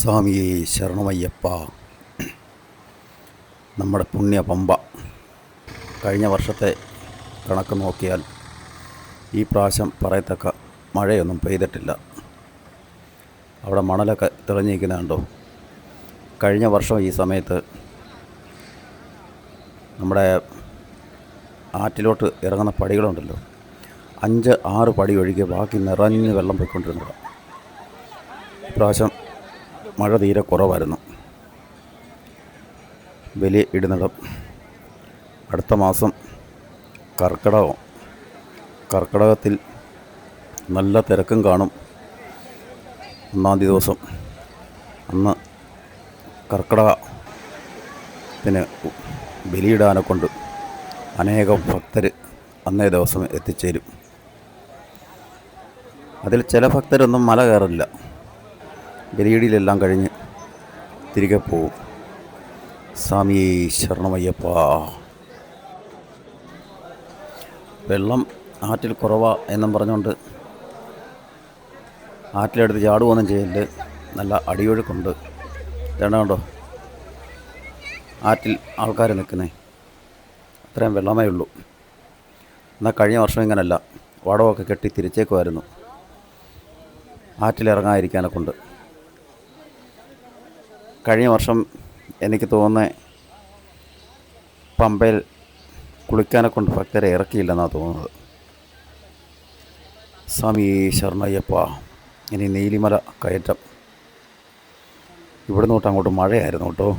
സ്വാമിയേ ശരണമയ്യപ്പ. നമ്മുടെ പുണ്യ പമ്പ കഴിഞ്ഞ വർഷത്തെ കണക്ക് നോക്കിയാൽ ഈ പ്രാവശ്യം പറയത്തക്ക മഴയൊന്നും പെയ്തിട്ടില്ല. അവിടെ മണലൊക്കെ തെളിഞ്ഞിരിക്കുന്നുണ്ടോ? കഴിഞ്ഞ വർഷം ഈ സമയത്ത് നമ്മുടെ ആറ്റിലോട്ട് ഇറങ്ങുന്ന പടികളുണ്ടല്ലോ, 5-6 പടി ഒഴികെ ബാക്കി നിറഞ്ഞ് വെള്ളം പോയിക്കൊണ്ടിരുന്നത്. ഇപ്രാവശ്യം മഴ തീരെ കുറവായിരുന്നു. ബലി ഇടുന്നിടം അടുത്ത മാസം കർക്കിടകത്തിൽ നല്ല തിരക്കും കാണും. 1-ാം ദിവസം അന്ന് കർക്കിടകത്തിന് ബലിയിടാനെ കൊണ്ട് അനേകം ഭക്തർ അന്നേ ദിവസം എത്തിച്ചേരും. അതിൽ ചില ഭക്തരൊന്നും മല കയറില്ല, ബലിയിടിയിലെല്ലാം കഴിഞ്ഞ് തിരികെ പോവും. സ്വാമിയേ ശരണമയ്യപ്പ. വെള്ളം ആറ്റിൽ കുറവാ എന്നും പറഞ്ഞുകൊണ്ട് ആറ്റിലെടുത്ത് ചാടുകയൊന്നും ചെയ്യല്. നല്ല അടിയൊഴുക്കുണ്ട്. ഇതുണ്ടോ ആറ്റിൽ ആൾക്കാർ നിൽക്കുന്നേ, അത്രയും വെള്ളമേ ഉള്ളൂ. എന്നാൽ കഴിഞ്ഞ വർഷം ഇങ്ങനല്ല, വടമൊക്കെ കെട്ടി തിരിച്ചേക്കുമായിരുന്നു ആറ്റിലിറങ്ങാതിരിക്കാനെ കൊണ്ട്. കഴിഞ്ഞ വർഷം എനിക്ക് തോന്നുന്നത് പമ്പയിൽ കുളിക്കാനെ കൊണ്ട് ഭക്തരെ ഇറക്കിയില്ലെന്നാണ് തോന്നുന്നത്. സ്വാമി ശരണയ്യപ്പ. ഇനി നീലിമല കയറ്റം. ഇവിടുന്ന് തൊട്ട് അങ്ങോട്ട് മഴയായിരുന്നു കേട്ടോ.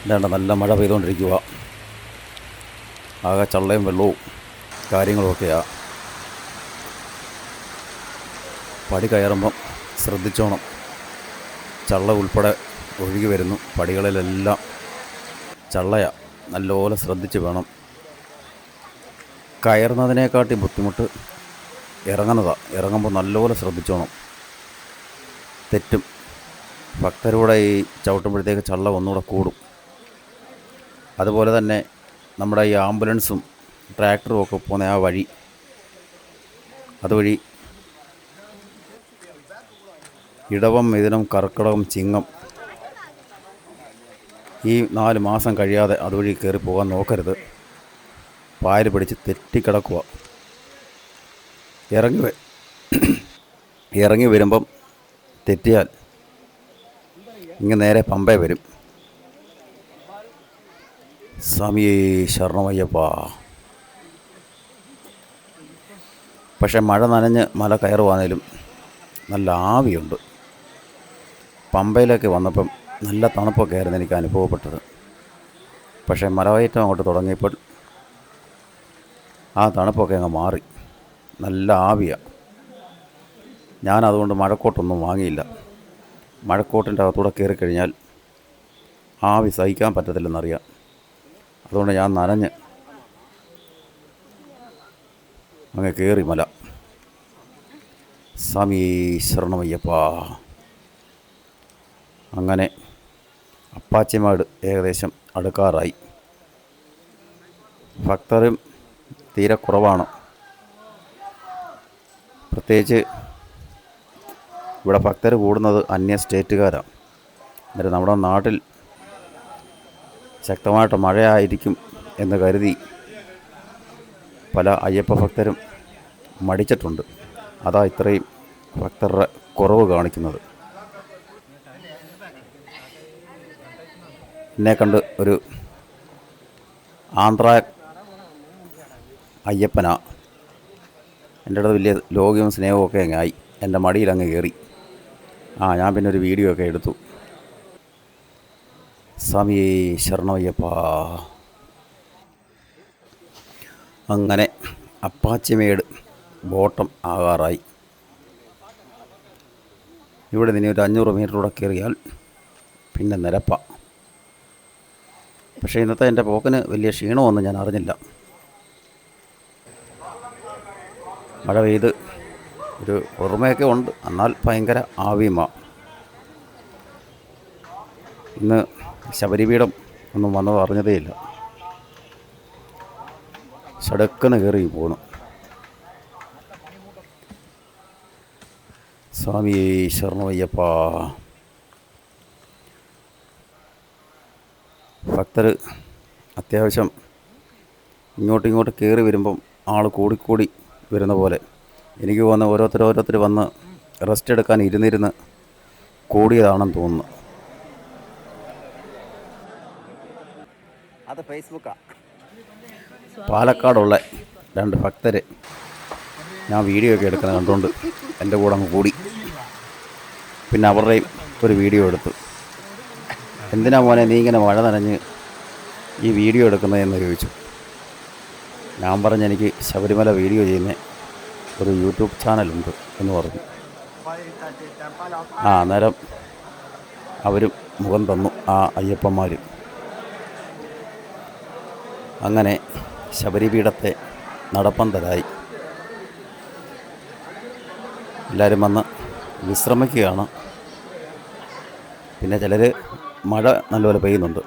ഇതാണ്ട് നല്ല മഴ പെയ്തുകൊണ്ടിരിക്കുക. ആകെ ചള്ളയും വെള്ളവും കാര്യങ്ങളുമൊക്കെയാണ്. പടി കയറുമ്പം ശ്രദ്ധിച്ചോണം, ചള്ള ഉൾപ്പെടെ ഒഴുകി വരുന്നു. പടികളിലെല്ലാം ചള്ളയാണ്, നല്ലപോലെ ശ്രദ്ധിച്ച് വേണം. കയറുന്നതിനെക്കാട്ടി ബുദ്ധിമുട്ട് ഇറങ്ങുന്നതാണ്. ഇറങ്ങുമ്പോൾ നല്ലപോലെ ശ്രദ്ധിച്ചോണം, തെറ്റും. ഭക്തരൂടെ ഈ ചവിട്ടുമ്പോഴത്തേക്ക് ചള്ള ഒന്നുകൂടെ കൂടും. അതുപോലെ തന്നെ നമ്മുടെ ഈ ആംബുലൻസും ട്രാക്ടറും ഒക്കെ പോകുന്ന ആ വഴി, അതുവഴി ഇടവം, മിഥുനം, കർക്കിടകം, ചിങ്ങം ഈ 4 മാസം കഴിയാതെ അതുവഴി കയറി പോകാൻ നോക്കരുത്. പായൽ പിടിച്ച് തെറ്റിക്കിടക്കുക. ഇറങ്ങി വരുമ്പം തെറ്റിയാൽ ഇങ്ങ് നേരെ പമ്പേ വരും. സ്വാമിയേ ശരണമയ്യപ്പ. പക്ഷെ മഴ നനഞ്ഞ് മല കയറുവാണേലും നല്ല ആവിയുണ്ട്. പമ്പയിലേക്ക് വന്നപ്പം നല്ല തണുപ്പൊക്കെ ആയിരുന്നു എനിക്ക് അനുഭവപ്പെട്ടത്. പക്ഷേ മലകയറ്റം അങ്ങോട്ട് തുടങ്ങിയപ്പോൾ ആ തണുപ്പൊക്കെ അങ്ങ് മാറി. നല്ല ആവിയാണ്. ഞാനതുകൊണ്ട് മഴക്കോട്ടൊന്നും വാങ്ങിയില്ല. മഴക്കോട്ടിൻ്റെ അകത്തൂടെ കയറിക്കഴിഞ്ഞാൽ ആവി സഹിക്കാൻ പറ്റത്തില്ലെന്നറിയാം. അതുകൊണ്ട് ഞാൻ നനഞ്ഞ് അങ്ങ് കയറി മല. സ്വാമി ശരണമയ്യപ്പ. അങ്ങനെ അപ്പാച്ചിമാട് ഏകദേശം അടുക്കാറായി. ഭക്തരും തീരെ കുറവാണ്. പ്രത്യേകിച്ച് ഇവിടെ ഭക്തർ കൂടുന്നത് അന്യ സ്റ്റേറ്റുകാരാണ്. എന്നിട്ട് നമ്മുടെ നാട്ടിൽ ശക്തമായിട്ട് മഴയായിരിക്കും എന്ന് കരുതി പല അയ്യപ്പ ഭക്തരും മടിച്ചിട്ടുണ്ട്. അതാ ഇത്രയും ഭക്തരുടെ കുറവ് കാണിക്കുന്നത്. എന്നെ കണ്ട് ഒരു ആന്ധ്ര അയ്യപ്പനാ. എൻ്റെ അടുത്ത് വലിയ ലോകവും സ്നേഹവും ഒക്കെ അങ്ങ് ആയി. എൻ്റെ മടിയിലങ്ങ് കയറി. ഞാൻ പിന്നെ ഒരു വീഡിയോ ഒക്കെ എടുത്തു. സ്വാമിയേ ശരണമയ്യപ്പ. അങ്ങനെ അപ്പാച്ചിമേട് ബോട്ടം ആകാറായി. ഇവിടെ നിന്ന് ഒരു 500 മീറ്ററൂടെ കയറിയാൽ പിന്നെ നിരപ്പ. പക്ഷേ ഇന്നത്തെ എൻ്റെ പോക്കിന് വലിയ ക്ഷീണമൊന്നും ഞാൻ അറിഞ്ഞില്ല. മഴ പെയ്ത് ഒരു ഓർമ്മയൊക്കെ ഉണ്ട്, എന്നാൽ ഭയങ്കര ആവിയുമാണ്. ഇന്ന് ശബരിപീഠം ഒന്നും വന്നത് അറിഞ്ഞതേയില്ല. സടക്കുന്ന് കയറി പോന്നു. സ്വാമി ശരണമയ്യപ്പ. ഭക്തർ അത്യാവശ്യം ഇങ്ങോട്ട് കയറി വരുമ്പം ആൾ കൂടിക്കൂടി വരുന്ന പോലെ എനിക്ക് തോന്നുന്നു. ഓരോരുത്തർ വന്ന് റെസ്റ്റ് എടുക്കാൻ ഇരുന്നിരുന്ന് കൂടിയതാണെന്ന് തോന്നുന്നു. അത് ഫേസ്ബുക്കാണ്. പാലക്കാടുള്ള 2 ഭക്തർ ഞാൻ വീഡിയോ ഒക്കെ എടുക്കുന്നത് കണ്ടുകൊണ്ട് എൻ്റെ കൂടെ അങ്ങ് കൂടി. പിന്നെ അവരുടെയും ഒരു വീഡിയോ എടുത്തു. എന്തിനാ മോനെ നീ ഇങ്ങനെ മഴ നനഞ്ഞ് ഈ വീഡിയോ എടുക്കുന്നതെന്ന് ചോദിച്ചു. ഞാൻ പറഞ്ഞു എനിക്ക് ശബരിമല വീഡിയോ ചെയ്യുന്ന ഒരു യൂട്യൂബ് ചാനലുണ്ട് എന്ന് പറഞ്ഞു. അന്നേരം അവരും മുഖം തന്നു, ആ അയ്യപ്പന്മാർ. അങ്ങനെ ശബരിപീഠത്തെ നടപ്പന്തലായി. എല്ലാവരും വന്ന് വിശ്രമിക്കുകയാണ്. പിന്നെ ചിലർ മഴ നല്ലപോലെ പെയ്യുന്നുണ്ട്.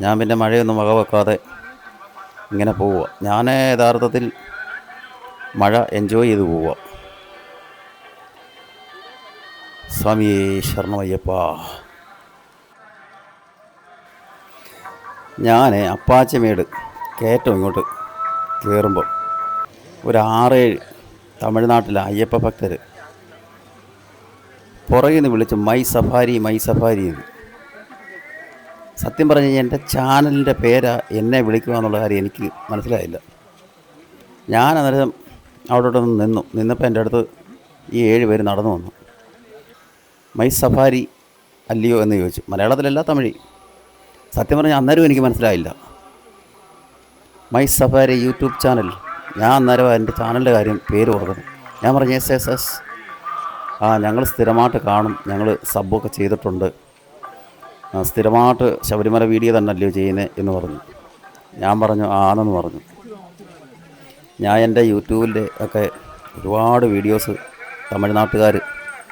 ഞാൻ പിന്നെ മഴയൊന്നും വകവെക്കാതെ ഇങ്ങനെ പോവുക. ഞാൻ യഥാർത്ഥത്തിൽ മഴ എൻജോയ് ചെയ്ത് പോവുക. സ്വാമി ശരണമയ്യപ്പ. ഞാൻ അപ്പാച്ചിമേട് കയറ്റം ഇങ്ങോട്ട് കയറുമ്പോൾ ഒരു 6-7 തമിഴ്നാട്ടിലെ അയ്യപ്പ ഭക്തർ പുറകിൽ നിന്ന് വിളിച്ച് മൈ സഫാരി എന്ന്. സത്യം പറഞ്ഞു കഴിഞ്ഞാൽ എൻ്റെ ചാനലിൻ്റെ പേരാ എന്നെ വിളിക്കുക എന്നുള്ള കാര്യം എനിക്ക് മനസ്സിലായില്ല. ഞാൻ അന്നേരം അവിടെ നിന്നപ്പോൾ എൻ്റെ അടുത്ത് ഈ 7 പേര് നടന്നു വന്നു. മൈ സഫാരി അല്ലയോ എന്ന് ചോദിച്ചു. മലയാളത്തിലല്ല, തമിഴ്. സത്യം പറഞ്ഞാൽ അന്നേരം എനിക്ക് മനസ്സിലായില്ല. My safari YouTube channel. ഞാൻ അന്നേരം എൻ്റെ ചാനലിൻ്റെ പേര് ഓർക്കുന്നു. ഞാൻ പറഞ്ഞു എസ് ഞങ്ങൾ സ്ഥിരമായിട്ട് കാണും, ഞങ്ങൾ സബ്ബൊക്കെ ചെയ്തിട്ടുണ്ട്, സ്ഥിരമായിട്ട് ശബരിമല വീഡിയോ തന്നെ അല്ലയോ ചെയ്യുന്നത് എന്ന് പറഞ്ഞു. ഞാൻ പറഞ്ഞു ആണെന്ന് പറഞ്ഞു. ഞാൻ എൻ്റെ യൂട്യൂബിൻ്റെ ഒക്കെ ഒരുപാട് വീഡിയോസ് തമിഴ്നാട്ടുകാർ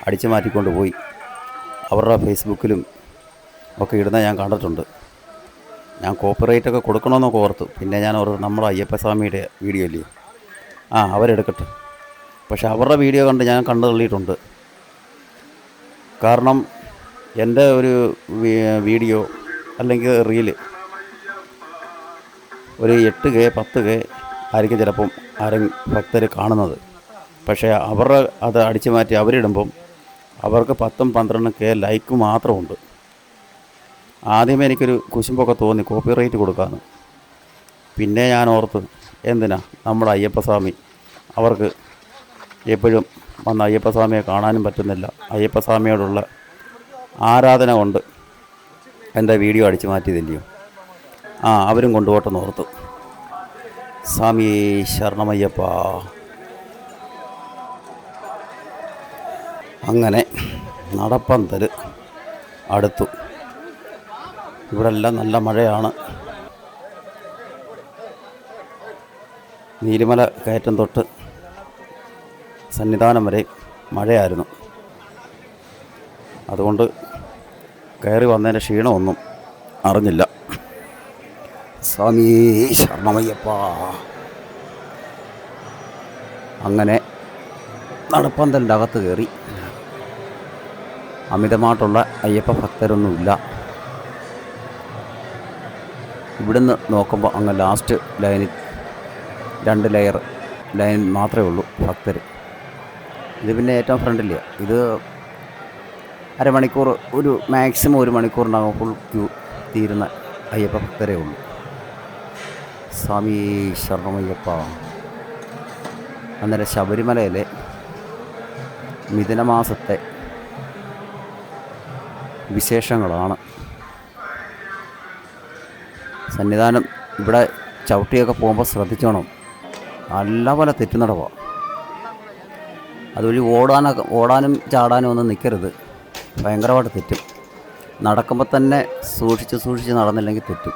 അടിച്ചു മാറ്റിക്കൊണ്ട് പോയി അവരുടെ ഫേസ്ബുക്കിലും ഒക്കെ ഇടുന്ന ഞാൻ കണ്ടിട്ടുണ്ട്. ഞാൻ കോപ്പിറൈറ്റൊക്കെ കൊടുക്കണമെന്നൊക്കെ ഓർത്തു. പിന്നെ ഞാൻ നമ്മുടെ അയ്യപ്പസ്വാമിയുടെ വീഡിയോ അല്ലേ, അവരെടുക്കട്ടെ. പക്ഷെ അവരുടെ വീഡിയോ കണ്ട് ഞാൻ കണ്ടു തള്ളിയിട്ടുണ്ട്. കാരണം എൻ്റെ ഒരു വീഡിയോ അല്ലെങ്കിൽ റീല് ഒരു 8K 10K ആയിരിക്കും ചിലപ്പം ഭക്തർ കാണുന്നത്. പക്ഷേ അവരുടെ അത് അടിച്ചു മാറ്റി അവരിടുമ്പം അവർക്ക് 10-12K ലൈക്ക് മാത്രമുണ്ട്. ആദ്യമേ എനിക്കൊരു കുശുമ്പൊക്കെ തോന്നി കോപ്പിറൈറ്റ് കൊടുക്കാമെന്ന്. പിന്നെ ഞാൻ ഓർത്ത് എന്തിനാ, നമ്മുടെ അയ്യപ്പസ്വാമി അവർക്ക് എപ്പോഴും വന്ന് അയ്യപ്പസ്വാമിയെ കാണാനും പറ്റുന്നില്ല. അയ്യപ്പസ്വാമിയോടുള്ള ആരാധന കൊണ്ട് എൻ്റെ വീഡിയോ അടിച്ചു മാറ്റിയതില്ലയോ, അവരും കൊണ്ടുപോട്ടെന്ന് ഓർത്തു. സ്വാമി ശരണമയ്യപ്പ. അങ്ങനെ നടപ്പന്തൽ അടുത്തു. ഇവിടെ എല്ലാം നല്ല മഴയാണ്. നീലിമല കയറ്റം തൊട്ട് സന്നിധാനം വരെ മഴയായിരുന്നു. അതുകൊണ്ട് കയറി വന്നതിൻ്റെ ക്ഷീണമൊന്നും അറിഞ്ഞില്ല. സ്വാമി ശരണമയ്യപ്പ. അങ്ങനെ നടപ്പന്തലിൻ്റെ അകത്ത് കയറി. അമിതമായിട്ടുള്ള അയ്യപ്പ ഭക്തരൊന്നുമില്ല. ഇവിടുന്ന് നോക്കുമ്പോൾ അങ്ങ് ലാസ്റ്റ് ലൈനിൽ 2 ലൈൻ മാത്രമേ ഉള്ളൂ ഭക്തർ. ഇത് പിന്നെ ഏറ്റവും ഫ്രണ്ടില്ല. ഇത് അരമണിക്കൂർ, മാക്സിമം 1 മണിക്കൂറിനകം ഫുൾ ക്യൂ തീരുന്ന അയ്യപ്പ ഭക്തരേ ഉള്ളൂ. സ്വാമി ശരണമയ്യപ്പ. അന്നേരം ശബരിമലയിലെ മിഥുനമാസത്തെ വിശേഷങ്ങളാണ്. സന്നിധാനം ഇവിടെ ചവിട്ടിയൊക്കെ പോകുമ്പോൾ ശ്രദ്ധിച്ചോണം, നല്ലപോലെ തെറ്റുന്നടവാണ്. അതുവഴി ഓടാനും ചാടാനും ഒന്നും നിൽക്കരുത്, ഭയങ്കരമായിട്ട് തെറ്റും. നടക്കുമ്പോൾ തന്നെ സൂക്ഷിച്ച് നടന്നില്ലെങ്കിൽ തെറ്റും.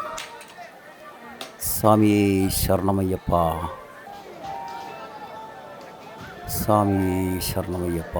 സ്വാമി ശരണമയ്യപ്പ. സ്വാമി ശരണമയ്യപ്പ.